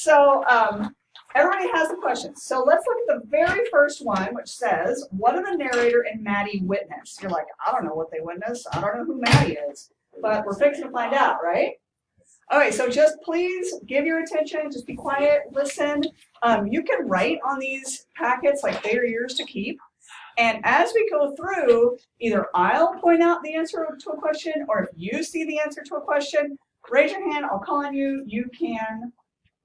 So everybody has a question. So let's look at the very first one, which says, what do the narrator and Maddie witness? You're like, I don't know what they witness. I don't know who Maddie is. But we're fixing to find out, right? Okay, so just please give your attention. Just be quiet. Listen. You can write on these packets like they are yours to keep. And as we go through, either I'll point out the answer to a question, or if you see the answer to a question, raise your hand. I'll call on you. You can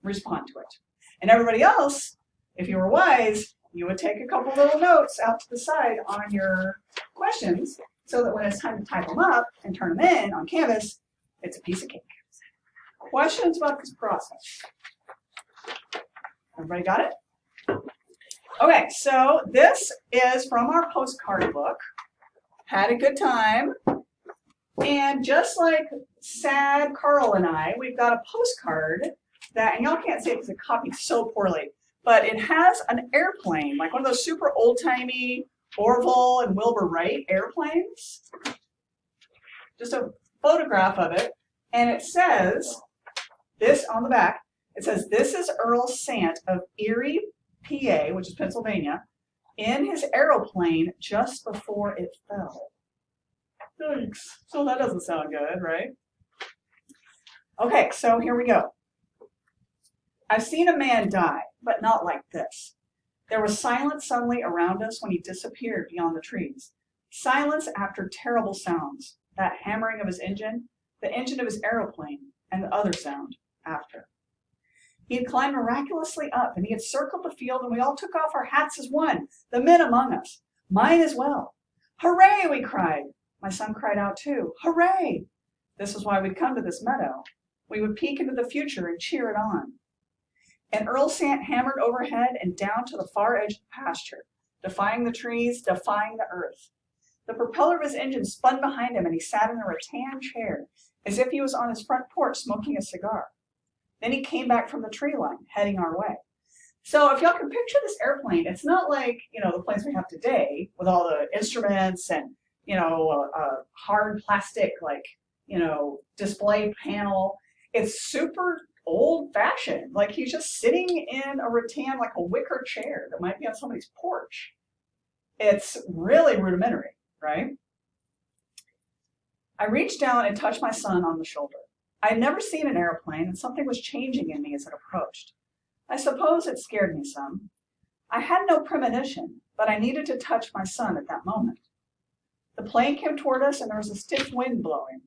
respond to it. And everybody else, if you were wise, you would take a couple little notes out to the side on your questions so that when it's time to type them up and turn them in on Canvas, it's a piece of cake. Questions about this process? Everybody got it? Okay, so this is from our postcard book. Had a good time. And just like Sad Carl and I, we've got a postcard that, and y'all can't see it because it copied so poorly, but it has an airplane, like one of those super old-timey Orville and Wilbur Wright airplanes. Just a photograph of it. And it says, this on the back, it says, this is Earl Sandt of Erie, PA, which is Pennsylvania, in his aeroplane just before it fell. Thanks. So that doesn't sound good, right? Okay, so here we go. I've seen a man die, but not like this. There was silence suddenly around us when he disappeared beyond the trees. Silence after terrible sounds. That hammering of his engine, the engine of his aeroplane, and the other sound after. He had climbed miraculously up, and he had circled the field, and we all took off our hats as one, the men among us, mine as well. Hooray, we cried. My son cried out too. Hooray! This was why we'd come to this meadow. We would peek into the future and cheer it on. And Earl Sandt hammered overhead and down to the far edge of the pasture, defying the trees, defying the earth. The propeller of his engine spun behind him, and he sat in a rattan chair, as if he was on his front porch smoking a cigar. Then he came back from the tree line, heading our way. So if y'all can picture this airplane, it's not like, the planes we have today with all the instruments and, hard plastic, display panel. It's super old-fashioned. Like he's just sitting in a rattan, like a wicker chair that might be on somebody's porch. It's really rudimentary, right? I reached down and touched my son on the shoulder. I had never seen an airplane, and something was changing in me as it approached. I suppose it scared me some. I had no premonition, but I needed to touch my son at that moment. The plane came toward us, and there was a stiff wind blowing.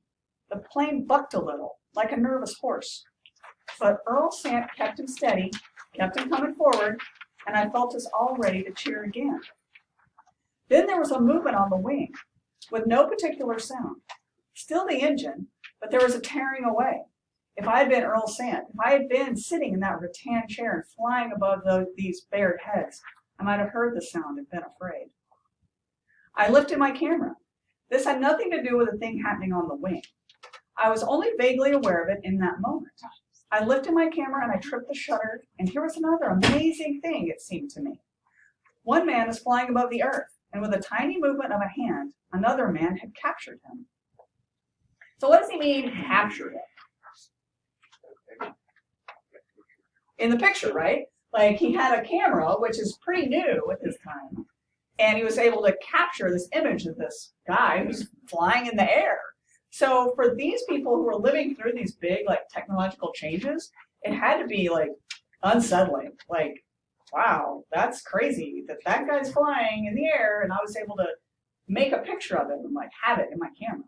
The plane bucked a little, like a nervous horse. But Earl Sandt kept him steady, kept him coming forward, and I felt us all ready to cheer again. Then there was a movement on the wing, with no particular sound. Still the engine, but there was a tearing away. If I had been Earl Sandt, if I had been sitting in that rattan chair and flying above these bared heads, I might have heard the sound and been afraid. I lifted my camera. This had nothing to do with the thing happening on the wing. I was only vaguely aware of it in that moment. I lifted my camera and I tripped the shutter, and here was another amazing thing, it seemed to me. One man is flying above the earth, and with a tiny movement of a hand, another man had captured him. So what does he mean, captured him? In the picture, right? Like he had a camera, which is pretty new at this time, and he was able to capture this image of this guy who's flying in the air. So for these people who are living through these big technological changes, it had to be unsettling. Wow, that's crazy that guy's flying in the air and I was able to make a picture of it and have it in my camera.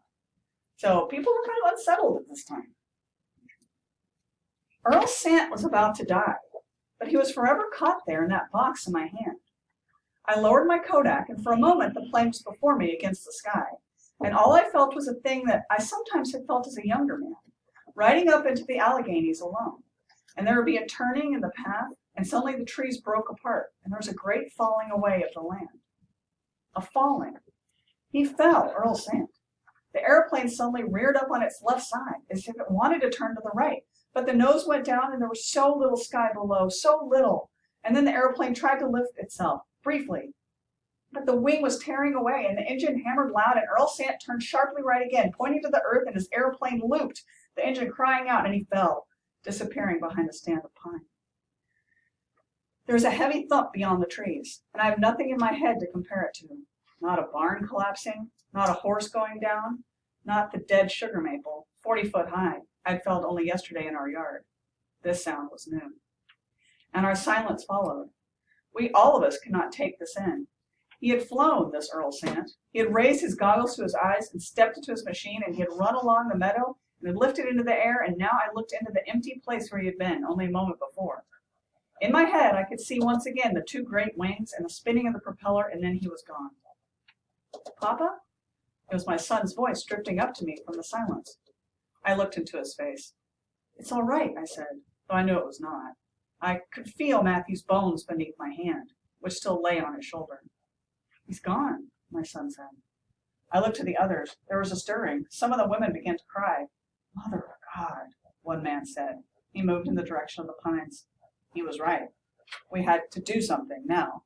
So people were kind of unsettled at this time. Earl Sandt was about to die, but he was forever caught there in that box in my hand. I lowered my Kodak, and for a moment the plane was before me against the sky. And all I felt was a thing that I sometimes had felt as a younger man, riding up into the Alleghenies alone. And there would be a turning in the path, and suddenly the trees broke apart, and there was a great falling away of the land. A falling. He fell, Earl Sandt. The airplane suddenly reared up on its left side, as if it wanted to turn to the right. But the nose went down, and there was so little sky below, so little. And then the airplane tried to lift itself, briefly. But the wing was tearing away, and the engine hammered loud, and Earl Sandt turned sharply right again, pointing to the earth, and his airplane looped, the engine crying out, and he fell, disappearing behind the stand of pine. There was a heavy thump beyond the trees, and I have nothing in my head to compare it to. Not a barn collapsing, not a horse going down, not the dead sugar maple, 40 foot high, I'd felled only yesterday in our yard. This sound was new. And our silence followed. We all of us could not take this in. He had flown, this Earl Sandt. He had raised his goggles to his eyes and stepped into his machine, and he had run along the meadow and had lifted into the air, and now I looked into the empty place where he had been only a moment before. In my head, I could see once again the two great wings and the spinning of the propeller, and then he was gone. Papa? It was my son's voice drifting up to me from the silence. I looked into his face. It's all right, I said, though I knew it was not. I could feel Matthew's bones beneath my hand, which still lay on his shoulder. He's gone, my son said. I looked to the others. There was a stirring. Some of the women began to cry. Mother of God, one man said. He moved in the direction of the pines. He was right. We had to do something now.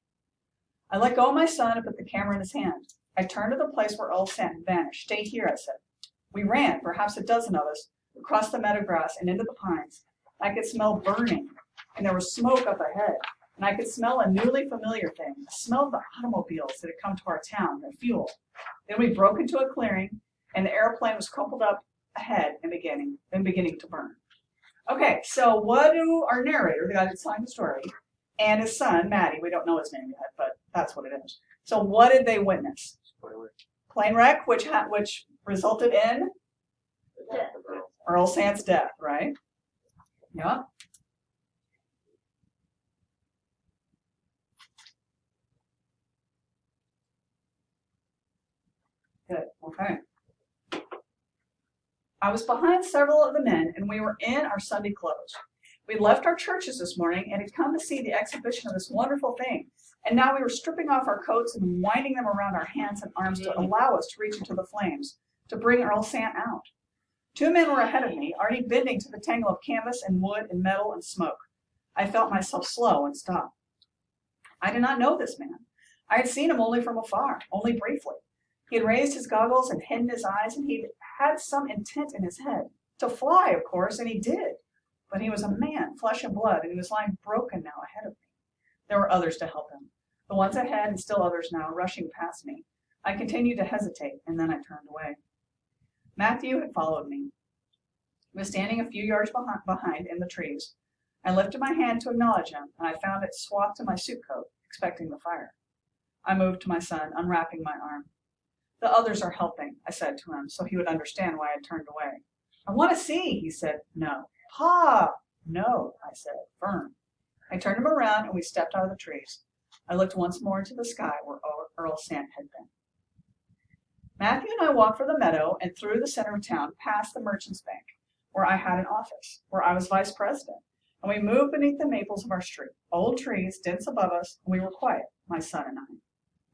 I let go of my son and put the camera in his hand. I turned to the place where Earl Sandt had vanished. Stay here, I said. We ran, perhaps a dozen of us, across the meadow grass and into the pines. I could smell burning, and there was smoke up ahead, and I could smell a newly familiar thing, the smell of the automobiles that had come to our town, their fuel. Then we broke into a clearing, and the airplane was crumpled up ahead and beginning to burn. Okay, so what do our narrator, the guy that's telling the story, and his son, Matty, we don't know his name yet, but that's what it is. So what did they witness? Plane wreck, which resulted in Earl Sandt's death, right? Yeah. Good, okay. I was behind several of the men, and we were in our Sunday clothes. We left our churches this morning and had come to see the exhibition of this wonderful thing. And now we were stripping off our coats and winding them around our hands and arms to allow us to reach into the flames, to bring Earl Sandt out. Two men were ahead of me, already bending to the tangle of canvas and wood and metal and smoke. I felt myself slow and stop. I did not know this man. I had seen him only from afar, only briefly. He had raised his goggles and hidden his eyes, and he had some intent in his head. To fly, of course, and he did. But he was a man, flesh and blood, and he was lying broken now ahead of me. There were others to help him. The ones ahead and still others now rushing past me. I continued to hesitate, and then I turned away. Matthew had followed me. He was standing a few yards behind in the trees. I lifted my hand to acknowledge him, and I found it swathed in my suit coat, expecting the fire. I moved to my son, unwrapping my arm. The others are helping, I said to him, so he would understand why I turned away. I want to see, he said. No. Pa! No, I said, firm. I turned him around, and we stepped out of the trees. I looked once more into the sky where Earl Sandt had been. Matthew and I walked for the meadow and through the center of town, past the Merchants Bank, where I had an office, where I was vice president, and we moved beneath the maples of our street, old trees, dense above us, and we were quiet, my son and I.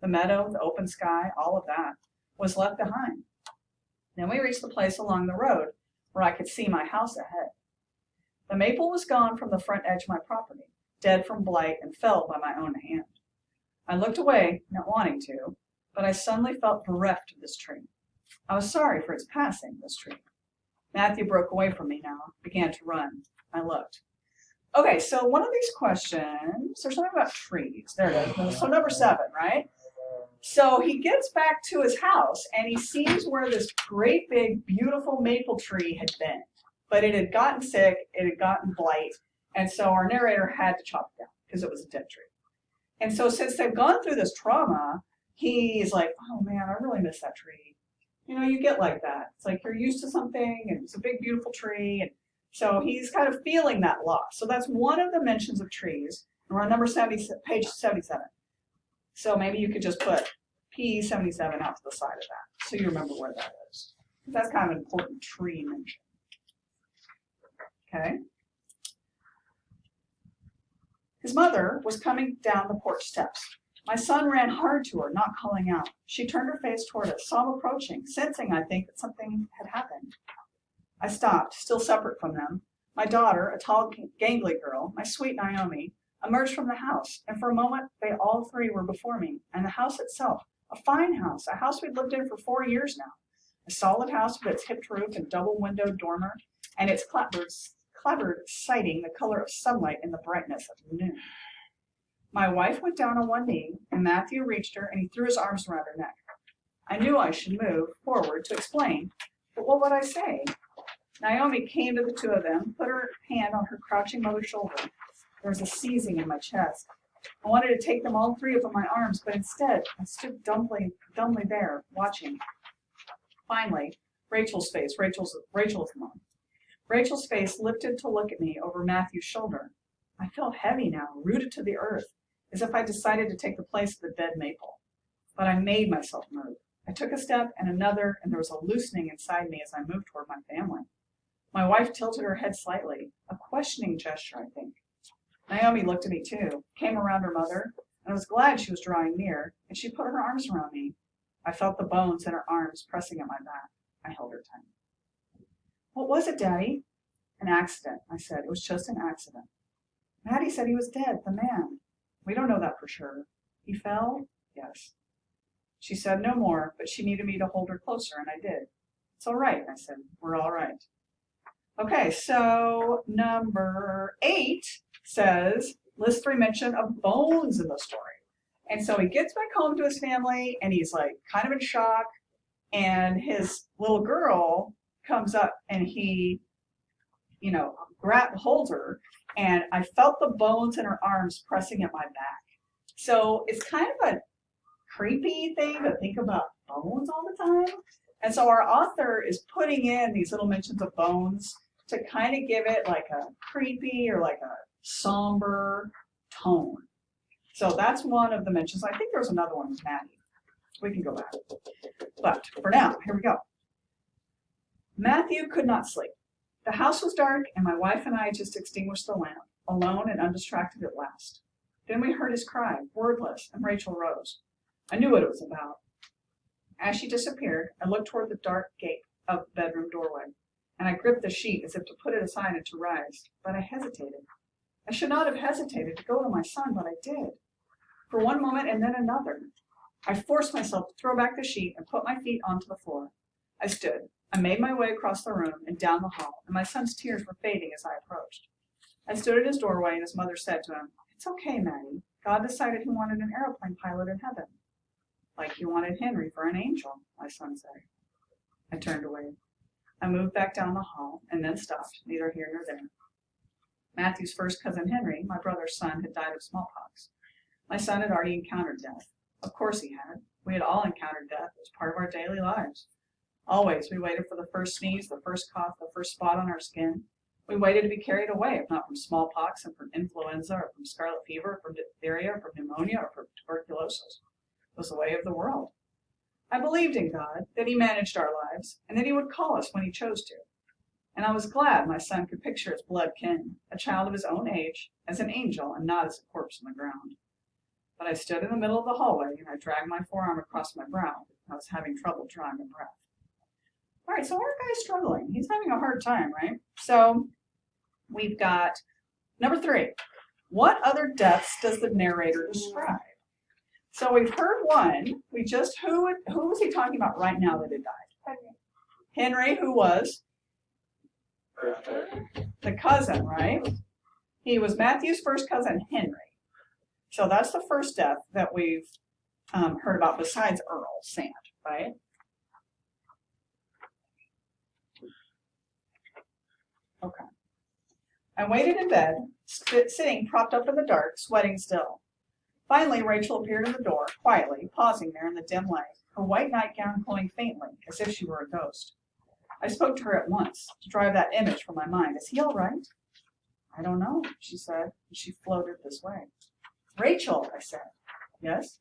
The meadow, the open sky, all of that was left behind. Then we reached the place along the road where I could see my house ahead. The maple was gone from the front edge of my property, dead from blight and felled by my own hand. I looked away, not wanting to, but I suddenly felt bereft of this tree. I was sorry for its passing, this tree. Matthew broke away from me now, began to run. I looked. Okay, so one of these questions, there's something about trees. There it is. So number 7, right? So he gets back to his house and he sees where this great big beautiful maple tree had been, but it had gotten sick, it had gotten blight, and so our narrator had to chop it down because it was a dead tree. And so since they've gone through this trauma, he's like, oh man, I really miss that tree. You know, you get like that. It's like you're used to something and it's a big beautiful tree, and so he's kind of feeling that loss. So that's one of the mentions of trees. And we're on number 70, page 77. So maybe you could just put P77 out to the side of that, so you remember where that is. That's kind of an important tree mention. Okay. His mother was coming down the porch steps. My son ran hard to her, not calling out. She turned her face toward us, saw him approaching, sensing, I think, that something had happened. I stopped, still separate from them. My daughter, a tall, gangly girl, my sweet Naomi, emerged from the house, and for a moment they all three were before me, and the house itself, a fine house, a house we'd lived in for 4 years now, a solid house with its hipped roof and double-windowed dormer, and its clapboard siding the color of sunlight in the brightness of noon. My wife went down on one knee, and Matthew reached her and he threw his arms around her neck. I knew I should move forward to explain, but what would I say? Naomi came to the two of them, put her hand on her crouching mother's shoulder. There was a seizing in my chest. I wanted to take them all three up in my arms, but instead I stood dumbly there, watching. Finally, Rachel's mom. Rachel's face lifted to look at me over Matthew's shoulder. I felt heavy now, rooted to the earth, as if I decided to take the place of the dead maple. But I made myself move. I took a step and another, and there was a loosening inside me as I moved toward my family. My wife tilted her head slightly, a questioning gesture, I think. Naomi looked at me too, came around her mother, and I was glad she was drawing near, and she put her arms around me. I felt the bones in her arms pressing at my back. I held her tight. What was it, Daddy? An accident, I said. It was just an accident. Maddie said he was dead, the man. We don't know that for sure. He fell? Yes. She said no more, but she needed me to hold her closer, and I did. It's all right, I said. We're all right. Okay, so number 8 says, list 3 mention of bones in the story. And so he gets back home to his family, and he's like kind of in shock, and his little girl comes up, and he, holds her, and I felt the bones in her arms pressing at my back. So it's kind of a creepy thing to think about bones all the time. And so our author is putting in these little mentions of bones to kind of give it like a creepy or like a somber tone. So that's one of the mentions. I think there's another one with Maddie. We can go back. But for now, here we go. Matthew could not sleep. The house was dark, and my wife and I just extinguished the lamp, alone and undistracted at last. Then we heard his cry, wordless, and Rachel rose. I knew what it was about. As she disappeared, I looked toward the dark gate of the bedroom doorway, and I gripped the sheet as if to put it aside and to rise, but I hesitated. I should not have hesitated to go to my son, but I did. For one moment and then another. I forced myself to throw back the sheet and put my feet onto the floor. I stood. I made my way across the room and down the hall, and my son's tears were fading as I approached. I stood at his doorway, and his mother said to him, It's okay, Maddie. God decided he wanted an airplane pilot in heaven. Like he wanted Henry for an angel, my son said. I turned away. I moved back down the hall, and then stopped, neither here nor there. Matthew's first cousin Henry, my brother's son, had died of smallpox. My son had already encountered death. Of course he had. We had all encountered death as part of our daily lives. Always, we waited for the first sneeze, the first cough, the first spot on our skin. We waited to be carried away, if not from smallpox and from influenza or from scarlet fever, or from diphtheria, or from pneumonia, or from tuberculosis. It was the way of the world. I believed in God, that he managed our lives, and that he would call us when he chose to. And I was glad my son could picture his blood kin, a child of his own age, as an angel and not as a corpse on the ground. But I stood in the middle of the hallway, and I dragged my forearm across my brow. I was having trouble drawing a breath. All right, so our guy's struggling. He's having a hard time, right? So we've got number 3. What other deaths does the narrator describe? So we've heard one. Who was he talking about right now that had died? Henry, who was? The cousin, right? He was Matthew's first cousin, Henry. So that's the first death that we've heard about besides Earl, Sandt, right? Okay. I waited in bed, sitting propped up in the dark, sweating still. Finally, Rachel appeared in the door, quietly, pausing there in the dim light, her white nightgown glowing faintly, as if she were a ghost. I spoke to her at once, to drive that image from my mind. Is he all right? I don't know, she said, and she floated this way. Rachel, I said. Yes?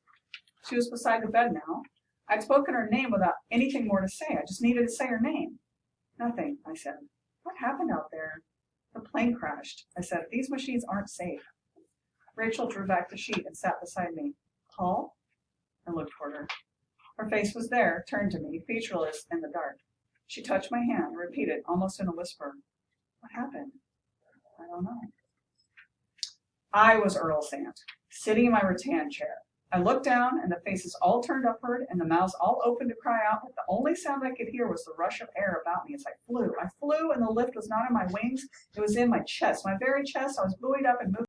She was beside the bed now. I'd spoken her name without anything more to say. I just needed to say her name. Nothing, I said. What happened out there? The plane crashed. I said, these machines aren't safe. Rachel drew back the sheet and sat beside me. Paul? I looked toward her. Her face was there, turned to me, featureless in the dark. She touched my hand and repeated, almost in a whisper, what happened? I don't know. I was Earl Sandt, sitting in my rattan chair. I looked down, and the faces all turned upward, and the mouths all opened to cry out, but the only sound I could hear was the rush of air about me as I flew. I flew, and the lift was not in my wings, it was in my chest. My very chest, I was buoyed up and moved